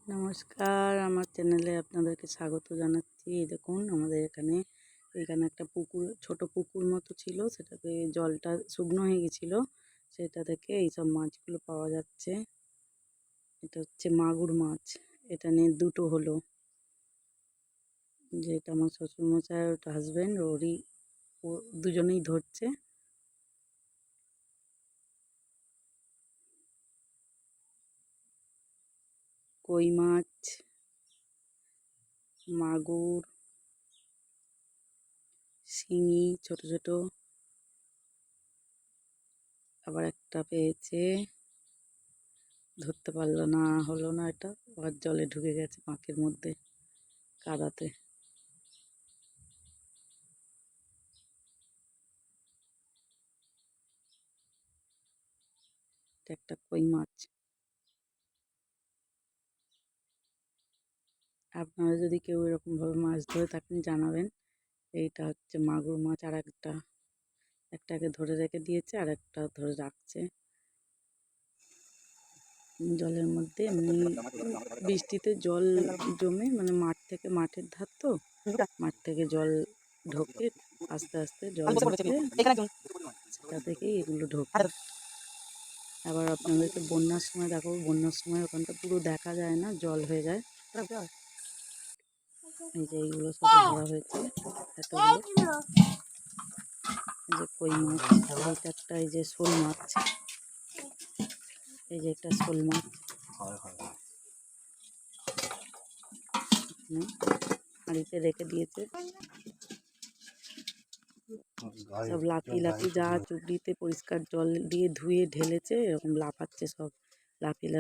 নমস্কার, আমার চ্যানেলে আপনাদেরকে স্বাগত জানাচ্ছি। এই দেখুন আমাদের এখানে একটা পুকুর, ছোট পুকুর মতো ছিল, সেটাতে জলটা শুকনো হয়ে গেছিলো, সেটা থেকে এইসব মাছগুলো পাওয়া যাচ্ছে। এটা হচ্ছে মাগুর মাছ। এটা নিয়ে দুটো হলো, যেটা আমার শ্বশুরমশাই ওটা হাজব্যান্ড ও দুজনেই ধরছে। কই মাছ, মাগুর, শিঙি ছোট ছোট, আবার একটা পেয়েছে, ধরতে পারলো না, হলো না, এটা আবার জলে ঢুকে গেছে পাঁকের মধ্যে, কাদাতে। এটা একটা কই মাছ। আপনারা যদি কেউ এরকমভাবে মাছ ধরে থাকেন জানাবেন। এইটা হচ্ছে মাগুর মাছ। আর একটাকে ধরে রেখে দিয়েছে, আর একটা ধরে রাখছে জলের মধ্যে। এমনি বৃষ্টিতে জল জমে, মানে মাঠের ধার তো, মাঠ থেকে জল ঢোকে, আস্তে আস্তে জল ঢোকে, সেটা থেকেই এগুলো ঢোকে। আবার আপনাদেরকে বন্যার সময় দেখাবো। বন্যার সময় ওখানটা পুরো দেখা যায় না, জল হয়ে যায়। এই যে এইগুলো সব ধরা হয়েছে, এতগুলো। এই যে কই মাছ, এইটা একটা, এই যে শোল মাছ, এই যে একটা শোল মাছ হাঁড়িতে রেখে দিয়েছে। সব লাফি যা চুবড়িতে পরিষ্কার জল দিয়ে ধুয়ে ঢেলেছে, এরকম লাফাচ্ছে সব, লাফিয়ে